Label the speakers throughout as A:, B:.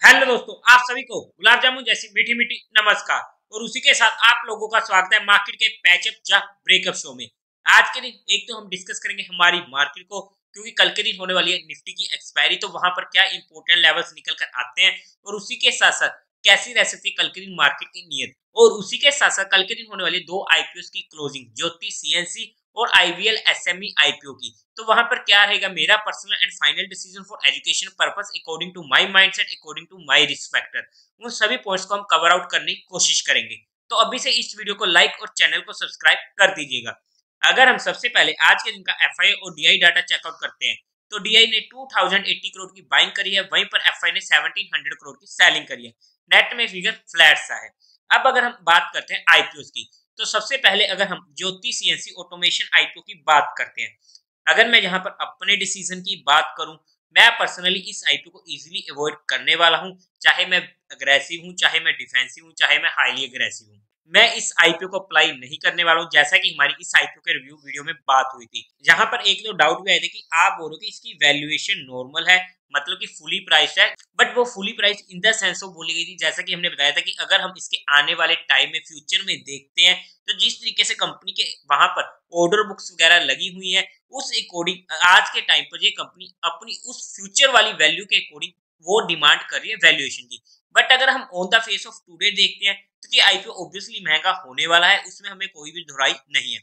A: Hello दोस्तों, आप सभी को गुलाब जामुन जैसी मीठी मीठी नमस्कार। और उसी के साथ आप लोगों का स्वागत है मार्केट के पैचअप या ब्रेकअप शो में। आज के दिन एक तो हम डिस्कस करेंगे हमारी मार्केट को, क्योंकि कल के दिन होने वाली है निफ्टी की एक्सपायरी, तो वहां पर क्या इंपॉर्टेंट लेवल्स निकल कर आते हैं और उसी के साथ साथ कैसी रह सकती है कल के दिन मार्केट की नीयत। और उसी के साथ साथ कल के दिन होने वाली दो आईपीओ की क्लोजिंग, ज्योति सीएनसी और आईवीएल एसएमई आईपीओ की। तो वहां पर क्या रहेगा मेरा personal and final decision for education purpose according to my mindset, according to my risk factor. उन सभी पॉइंट्स को हम कवर आउट करने की कोशिश करेंगे। तो अभी से इस वीडियो को लाइक और चैनल को सब्सक्राइब कर दीजिएगा। अगर हम सबसे पहले आज के दिन का एफआई और डीआई डाटा चेकआउट करते हैं, तो डीआई ने 2080 करोड़ की बाइंग करी है, वहीं पर एफआई ने 1700 करोड़ की सेलिंग करी है। नेट में फिगर फ्लैट सा है। अब अगर हम बात करते हैं आईपीओ की, तो सबसे पहले अगर हम ज्योति सीएनसी ऑटोमेशन आईपीओ की बात करते हैं, अगर मैं यहाँ पर अपने डिसीजन की बात करूं, मैं पर्सनली इस आईपीओ को इजीली अवॉइड करने वाला हूं। चाहे मैं अग्रेसिव हूं, चाहे मैं डिफेंसिव हूं, चाहे मैं हाईली अग्रेसिव हूं, मैं इस आईपीओ को अप्लाई नहीं करने वाला हूं। जैसा कि हमारी इस आईपीओ के रिव्यू वीडियो में बात हुई थी, जहां पर एक दो डाउट भी आए थे कि आप बोलो कि इसकी वैल्यूएशन नॉर्मल है, मतलब कि फुली प्राइस है। बट वो fully price in the sense वो बोली गई थी, जैसा कि हमने बताया था कि अगर हम इसके आने वाले टाइम में फ्यूचर में देखते हैं, तो जिस तरीके से कंपनी के वहां पर ऑर्डर बुक्स वगैरह लगी हुई है, उस अकॉर्डिंग आज के टाइम पर ये कंपनी अपनी उस फ्यूचर वाली वैल्यू के अकॉर्डिंग वो डिमांड कर रही है वैल्यूएशन की। बट अगर हम on the face of today देखते हैं, तो ये आईपीओ ऑब्वियसली महंगा होने वाला है, उसमें हमें कोई भी दुराई नहीं है।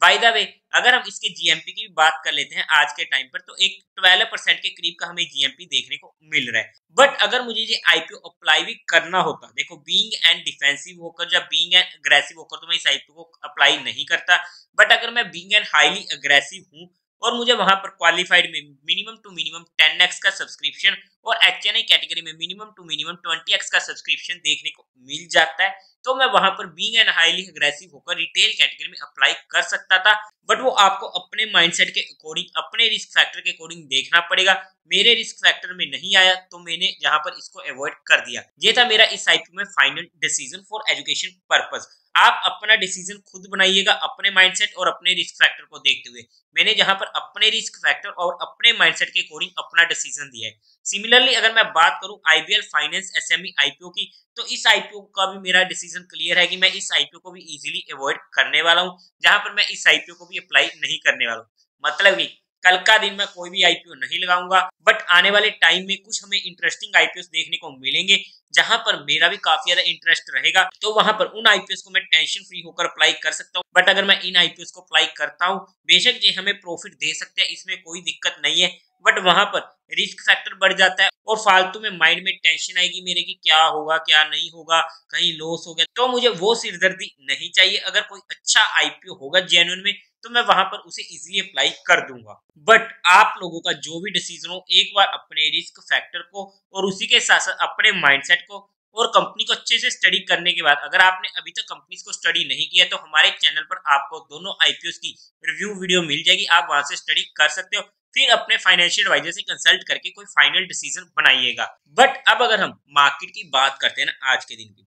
A: बाय द वे, अगर हम इसके जीएमपी की भी बात कर लेते हैं आज के टाइम पर, तो एक 12% के करीब का हमें जीएमपी देखने को मिल रहा है। बट अगर मुझे ये आईपीओ अप्लाई भी करना होता, देखो बीइंग एंड डिफेंसिव होकर या बीइंग एंड अग्रेसिव होकर तो मैं इस आईपीओ को अप्लाई नहीं करता। बट अगर मैं बीइंग एंड हाईली अग्रेसिव हूँ और मुझे वहां पर क्वालिफाइड में मिनिमम टू मिनिमम 10x का सब्सक्रिप्शन और एचएनआई कैटेगरी में मिनिमम टू मिनिमम 20x का सब्सक्रिप्शन देखने को मिल जाता है, तो मैं वहां पर बीइंग एंड हाईली अग्रेसिव होकर रिटेल कैटेगरी में अप्लाई कर सकता था। बट वो आपको अपने माइंडसेट के अकॉर्डिंग, अपने रिस्क फैक्टर के अकॉर्डिंग देखना पड़ेगा। मेरे रिस्क फैक्टर में नहीं आया, तो मैंने यहाँ पर इसको अवॉइड कर दिया। ये था मेरा इस आईपीओ में final decision for education purpose. आप अपना डिसीजन खुद बनाइएगा अपने माइंडसेट और अपने रिस्क फैक्टर को देखते हुए। मैंने जहां पर अपने रिस्क फैक्टर और अपने माइंडसेट के अकॉर्डिंग अपना डिसीजन दिया है। सिमिलरली अगर मैं बात करूं आईबीएल फाइनेंस एसएमई आईपीओ की, तो इस आईपीओ का भी मेरा डिसीजन क्लियर है कि मैं इस आईपीओ को भी इजीली अवॉइड करने वाला हूं, जहां पर मैं इस आईपीओ को भी अप्लाई नहीं करने वाला हूं। मतलब कि कल का दिन मैं कोई भी आईपीओ नहीं लगाऊंगा। बट आने वाले टाइम में कुछ हमें इंटरेस्टिंग आईपीओ देखने को मिलेंगे, जहां पर मेरा भी काफी ज्यादा इंटरेस्ट रहेगा, तो वहां पर उन आईपीओ को मैं टेंशन फ्री होकर अप्लाई कर सकता हूँ। बट अगर मैं इन आईपीओ को अप्लाई करता हूँ, बेशक ये हमें प्रॉफिट दे सकते हैं, इसमें कोई दिक्कत नहीं है। बट वहां पर रिस्क फैक्टर बढ़ जाता है और फालतू में माइंड में टेंशन आएगी मेरे की क्या होगा क्या नहीं होगा, कहीं लॉस हो गया, तो मुझे वो सिरदर्दी नहीं चाहिए। अगर कोई अच्छा आईपीओ होगा जेन्युइन में, तो मैं वहां पर उसे इजीली अप्लाई कर दूंगा। बट आप लोगों का जो भी डिसीजन हो, एक बार अपने रिस्क फैक्टर को और उसी के साथ साथ अपने माइंडसेट को और कंपनी को अच्छे से स्टडी करने के बाद, अगर आपने अभी तक कंपनीज को स्टडी नहीं किया, तो हमारे चैनल पर आपको दोनों आईपीओ की रिव्यू वीडियो मिल जाएगी, आप वहां से स्टडी कर सकते हो। फिर अपने फाइनेंशियल एडवाइजर से कंसल्ट करके कोई फाइनल डिसीजन बनाइएगा। बट अब अगर हम मार्केट की बात करते हैं ना, आज के दिन की,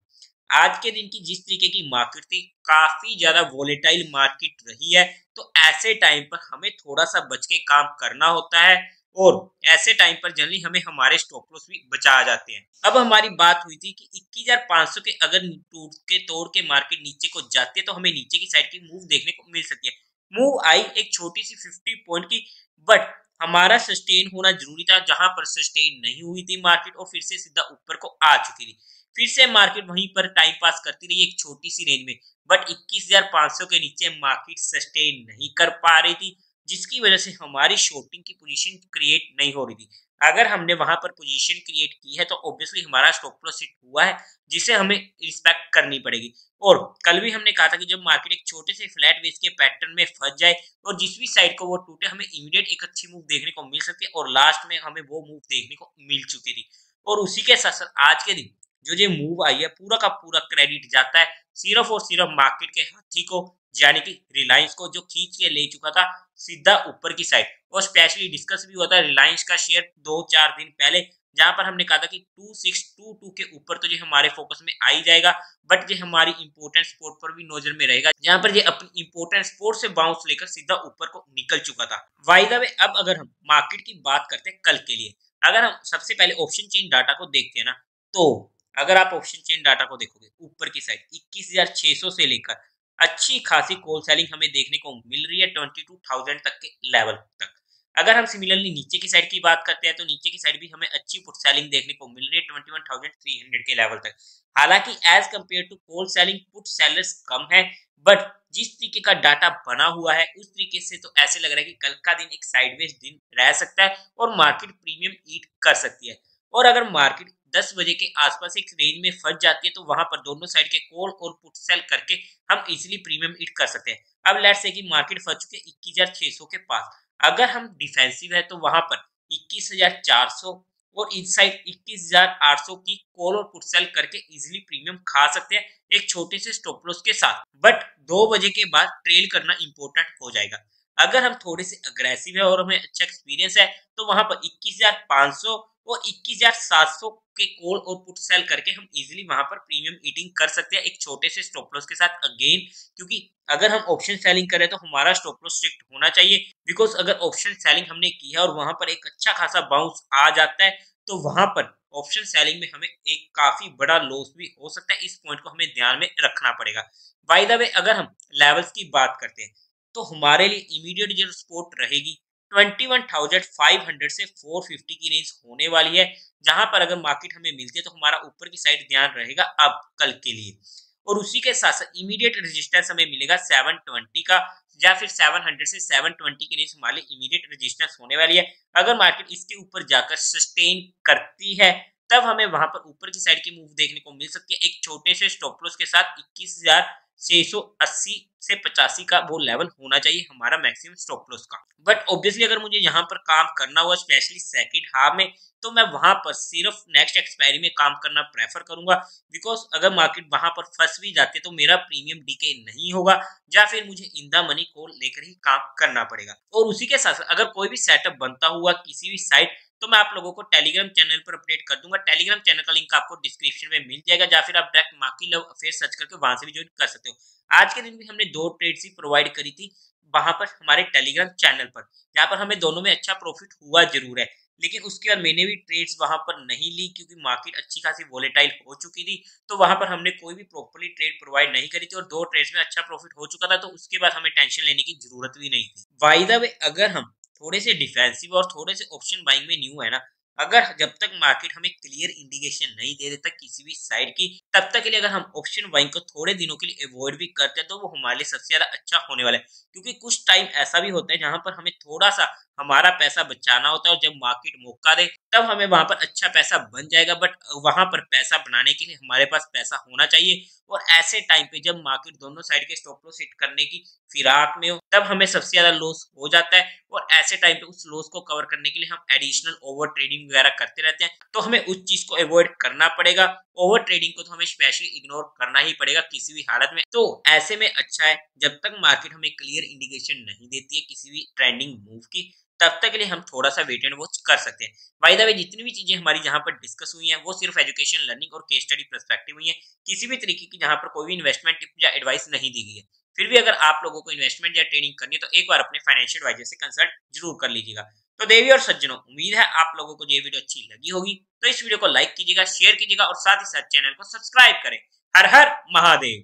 A: आज के दिन की जिस तरीके की मार्केट थी, काफी ज्यादा वोलेटाइल मार्केट रही है। तो ऐसे टाइम पर हमें थोड़ा सा बच के काम करना होता है और ऐसे टाइम पर जनरली हमें हमारे स्टॉप लॉस भी बचा जाते हैं। अब हमारी बात हुई थी कि 21,500 के अगर टूट के तोड़ के मार्केट नीचे को जाती है, तो हमें नीचे की साइड की मूव देखने को मिल सकती है। मूव आई एक छोटी सी 50 पॉइंट की, बट हमारा सस्टेन होना जरूरी था, जहां पर सस्टेन नहीं हुई थी मार्केट और फिर से सीधा ऊपर को आ चुकी थी। फिर से मार्केट वहीं पर टाइम पास करती रही एक छोटी सी रेंज में। बट 21,500 के नीचे मार्केट सस्टेन नहीं कर पा रही थी, जिसकी वजह से हमारी शॉर्टिंग की पोजीशन क्रिएट नहीं हो रही थी। अगर हमने वहां पर पोजीशन क्रिएट की है, तो ऑब्वियसली हमारा स्टॉप लॉस हिट हुआ है, जिसे हमें रिस्पेक्ट करनी पड़ेगी। और कल भी हमने कहा था कि जब मार्केट एक छोटे से फ्लैट बेस के पैटर्न में फंस जाए और जिस भी साइड को वो टूटे, हमें इमीडिएट एक अच्छी मूव देखने को मिल सकती है, और लास्ट में हमें वो मूव देखने को मिल चुकी थी। और उसी के साथ साथ आज के दिन जो ये मूव आई है, पूरा का पूरा क्रेडिट जाता है सिर्फ और सिर्फ मार्केट के हाथी को, यानी कि रिलायंस को, जो खींच के ले चुका था सीधा ऊपर की साइड। और स्पेशली डिस्कस भी हुआ था रिलायंस का शेयर 2-4 दिन पहले, जहां पर हमने कहा था कि 2622 के ऊपर तो ये हमारे फोकस में आ ही जाएगा। बट ये हमारी इंपोर्टेंट स्पोर्ट पर भी नजर में रहेगा, जहां पर ये अपनी इंपोर्टेंट स्पोर्ट से बाउंस लेकर सीधा ऊपर को निकल चुका था। बाय द वे, अब अगर हम मार्केट की बात करते हैं कल के लिए, अगर हम सबसे पहले ऑप्शन चेन डाटा को देखते हैं ना, तो अगर आप ऑप्शन चेन डाटा को देखोगे ऊपर की साइड 21,600 से लेकर अच्छी खासी कॉल सेलिंग हमें देखने को मिल रही है 22,000 तक के लेवल तक। अगर हम सिमिलरली नीचे की साइड की बात करते हैं तो नीचे की साइड भी हमें अच्छी पुट सेलिंग देखने को मिल रही है 21,300 के लेवल तक। हालांकि as compared to call selling put sellers कम है, बट जिस तरीके का डाटा बना हुआ है उस तरीके से तो ऐसे लग रहा है कि कल का दिन एक साइडवेज दिन रह सकता है और मार्केट प्रीमियम ईट कर सकती है। और अगर मार्केट 10 बजे के आसपास एक रेंज में फंस जाती है तो वहां पर दोनों साइड के कॉल और पुट सेल करके हम इजीली प्रीमियम ईट कर सकते हैं। अब लेट्स से कि मार्केट फंस चुके 21,600 के पास, अगर हम डिफेंसिव है तो वहां पर 21,400 और इस साइड 21,800 की कॉल और पुट सेल करके इजीली प्रीमियम खा सकते हैं एक छोटे से स्टॉप लॉस के साथ। बट 2 बजे के बाद ट्रेल करना इंपॉर्टेंट हो जाएगा। अगर हम थोड़े से अग्रेसिव है और हमें अच्छा एक्सपीरियंस है तो वहां पर 21,500 और 21,700 के कॉल और पुट सेल करके हम इजीली वहां पर प्रीमियम ईटिंग कर सकते हैं एक छोटे से स्टॉप लॉस के साथ अगेन। क्योंकि अगर हम ऑप्शन सेलिंग करें तो हमारा स्टॉप लॉस स्ट्रिक्ट होना चाहिए, बिकॉज अगर ऑप्शन सेलिंग हमने की है और वहां पर एक अच्छा खासा बाउंस आ जाता है तो वहां पर ऑप्शन सेलिंग में हमें एक काफी बड़ा लॉस भी हो सकता है। इस पॉइंट को हमें ध्यान में रखना पड़ेगा। बाय द वे अगर हम लेवल्स की बात करते हैं तो हमारे लिए इमीडिएट जो सपोर्ट रहेगी 21,500 से 450 की रेंज होने वाली है, जहां पर अगर मार्केट हमें मिलती है तो हमारा ऊपर की साइड ध्यान रहेगा अब कल के लिए। और उसी के साथ साथ इमीडिएट रेजिस्टेंस हमें मिलेगा 720 का, या फिर 700 से 720 की रेंज हमारे इमीडिएट रेजिस्टेंस होने वाली है। अगर मार्केट इसके ऊपर जाकर सस्टेन करती है तब हमें वहां पर ऊपर की साइड की मूव देखने को मिल सकती है एक छोटे से स्टॉप लॉस के साथ 21,680 से 85 का वो लेवल होना चाहिए हमारा मैक्सिमम स्टॉप लॉस का। बट ऑब्वियसली अगर मुझे यहाँ पर काम करना हुआ स्पेशली सेकंड हाफ में तो मैं वहां पर सिर्फ नेक्स्ट एक्सपायरी में काम करना प्रेफर करूंगा, बिकॉज अगर मार्केट वहां पर फंस भी जाती है तो मेरा प्रीमियम डीके नहीं होगा या फिर मुझे इन द मनी कॉल लेकर ही काम करना पड़ेगा। और उसी के साथ अगर कोई भी सेटअप बनता हुआ किसी भी साइट तो मैं आप लोगों को टेलीग्राम चैनल पर अपडेट कर दूंगा। टेलीग्राम चैनल का लिंक आपको डिस्क्रिप्शन में मिल जाएगा या फिर आप डायरेक्ट माकी लव अफेयर सर्च करके वहां से भी ज्वाइन कर सकते हो। आज के दिन भी हमने 2 ट्रेड्स ही प्रोवाइड करी थी वहां पर हमारे टेलीग्राम चैनल पर, जहाँ पर हमें दोनों में अच्छा प्रॉफिट हुआ जरूर है, लेकिन उसके बाद मैंने भी ट्रेड्स वहां पर नहीं ली क्योंकि मार्केट अच्छी खासी वोलेटाइल हो चुकी थी। तो वहां पर हमने कोई भी प्रॉपर्ली ट्रेड प्रोवाइड नहीं करी थी और 2 ट्रेड्स में अच्छा प्रॉफिट हो चुका था, तो उसके बाद हमें टेंशन लेने की जरूरत भी नहीं थी। बाय द वे अगर हम थोड़े से डिफेंसिव और थोड़े से ऑप्शन बाइंग में न्यू है ना, अगर जब तक मार्केट हमें क्लियर इंडिकेशन नहीं दे देता किसी भी साइड की तब तक के लिए अगर हम ऑप्शन बाइंग को थोड़े दिनों के लिए अवॉइड भी करते हैं तो वो हमारे लिए सबसे ज्यादा अच्छा होने वाला है। क्योंकि कुछ टाइम ऐसा भी होता है जहां पर हमें थोड़ा सा हमारा पैसा बचाना होता है और जब मार्केट मौका दे तब हमें वहां पर अच्छा पैसा बन जाएगा। बट वहां पर पैसा बनाने के लिए हमारे पास पैसा होना चाहिए और ऐसे टाइम पे जब मार्केट दोनों साइड के स्टॉप लॉस हिट करने की फिराक में हो तब हमें सबसे ज्यादा लॉस हो जाता है। और ऐसे टाइम पे उस लॉस को कवर करने के लिए हम एडिशनल ओवर ट्रेडिंग वगैरह करते रहते हैं, तो हमें उस चीज को अवॉइड करना पड़ेगा। ओवर ट्रेडिंग को तो हमें स्पेशली इग्नोर करना ही पड़ेगा किसी भी हालत में। तो ऐसे में अच्छा है जब तक मार्केट हमें क्लियर इंडिकेशन नहीं देती है किसी भी ट्रेंडिंग मूव की तब तक के लिए हम थोड़ा सा वेट एंड वॉच कर सकते हैं। बाय द वे जितनी भी चीजें हमारी जहां पर डिस्कस हुई हैं वो सिर्फ एजुकेशन लर्निंग और केस स्टडी पर्सपेक्टिव हुई है, किसी भी तरीके की जहां पर कोई भी इन्वेस्टमेंट टिप या एडवाइस नहीं दी गई है। फिर भी अगर आप लोगों को इन्वेस्टमेंट या ट्रेडिंग करनी है तो एक बार अपने फाइनेंशियल एडवाइजर से कंसल्ट जरूर कर लीजिएगा। तो देवी और सज्जनों, उम्मीद है आप लोगों को ये वीडियो अच्छी लगी होगी, तो इस वीडियो को लाइक कीजिएगा, शेयर कीजिएगा और साथ ही साथ चैनल को सब्सक्राइब करें। हर हर महादेव।